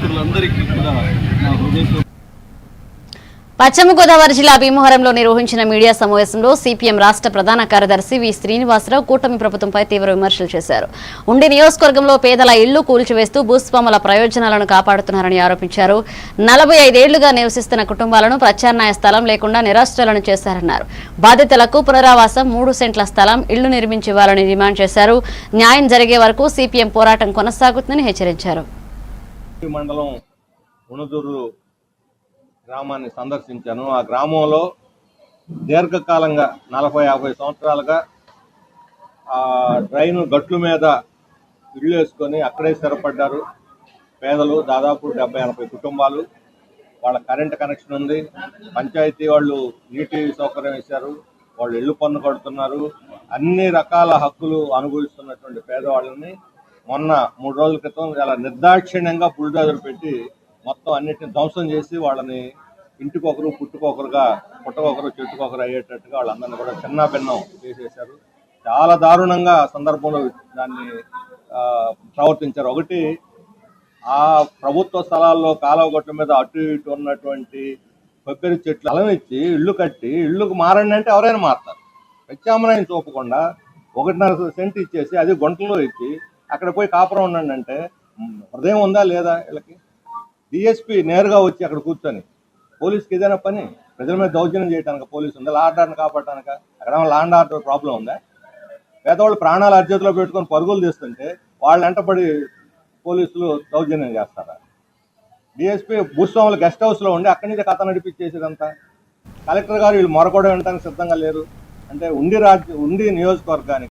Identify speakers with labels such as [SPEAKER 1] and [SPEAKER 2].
[SPEAKER 1] మిత్రులందరికీ కూడా నా హృదయపూర్వక
[SPEAKER 2] పశ్చిమ గోదావరి జిల్లా భీమవరంలో నిర్వహించిన మీడియా సమావేశంలో సిపిఎం రాష్ట్ర ప్రధాన కార్యదర్శి వి శ్రీనివాసరావు కూటమి ప్రభుత్వంపై తీవ్ర విమర్శలు చేశారు. ఉండి నియోజకవర్గంలో పేదల ఇళ్లు కూల్చివేస్తూ భూస్వాముల ప్రయోజనాలను కాపాడుతున్నారని ఆరోపించారు. 45 ఏళ్లుగా నివసిస్తున్న కుటుంబాలను ప్రత్యామ్నాయ స్థలం లేకుండా నిరాశ్రయాలను చేశారన్నారు. బాధితులకు పునరావాసం 3 సెంట్ల స్థలం ఇళ్లు నిర్మించివ్వాలని డిమాండ్ చేశారు. న్యాయం జరిగే వరకు సిపిఎం పోరాటం కొనసాగుతుందని హెచ్చరించారు.
[SPEAKER 3] గ్రామాన్ని సందర్శించాను. ఆ గ్రామంలో దీర్ఘకాలంగా 40-50 సంవత్సరాలుగా ఆ డ్రైన్ గట్ల మీద ఇళ్ళు వేసుకొని అక్కడే స్థిరపడ్డారు పేదలు. దాదాపు 70-80 కుటుంబాలు. వాళ్ళ కరెంట్ కనెక్షన్ ఉంది. పంచాయతీ వాళ్ళు నీటి సౌకర్యం ఇచ్చారు. వాళ్ళు ఇళ్ళు పన్ను కడుతున్నారు. అన్ని రకాల హక్కులు అనుభవిస్తున్నటువంటి పేదవాళ్ళని మొన్న 3 రోజుల క్రితం చాలా నిర్దాక్షిణ్యంగా బుల్డోజర్ పెట్టి మొత్తం అన్నిటిని ధ్వంసం చేసి వాళ్ళని ఇంటికొకరు పుట్టుకొకరుగా పుట్టకొకరు చెట్టుకొకరు అయ్యేటట్టుగా వాళ్ళందరినీ కూడా చిన్న భిన్నం చేసేశారు. చాలా దారుణంగా సందర్భంలో దాన్ని ప్రవర్తించారు. ఒకటి, ఆ ప్రభుత్వ స్థలాల్లో కాలువగట్ల మీద అటు ఇటు ఉన్నటువంటి కొబ్బరి చెట్లు అలం ఇచ్చి ఇళ్ళు కట్టి ఇళ్ళకు మారండి అంటే ఎవరైనా మారుతారు. ప్రత్యామ్నాయం చూపకుండా 1.5 సెంట్ ఇచ్చేసి అది గుంటలో ఇచ్చి అక్కడ పోయి కాపురం ఉండండి అంటే హృదయం ఉందా లేదా వీళ్ళకి? డిఎస్పీ నేరుగా వచ్చి అక్కడ కూర్చొని పోలీసుకి ఏదైనా పని ప్రజల మీద దౌర్జన్యం చేయడానికి పోలీసు ఉందా? లా అండ్ ఆర్డర్ని కాపాడటానిక? అక్కడ లా అండ్ ఆర్డర్ ప్రాబ్లం ఉందా? పేదవాళ్ళు ప్రాణాలు అర్జీతులో పెట్టుకొని పరుగులు తీస్తుంటే వాళ్ళు వెంటపడి పోలీసులు దౌర్జన్యం చేస్తారా? డిఎస్పీ భూస్వాములు గెస్ట్ హౌస్లో ఉండి అక్కడి నుంచి కథ నడిపించేసేదంతా. కలెక్టర్ గారు వీళ్ళు మొరగొడ వినడానికి సిద్ధంగా లేరు. అంటే ఉండి నియోజకవర్గానికి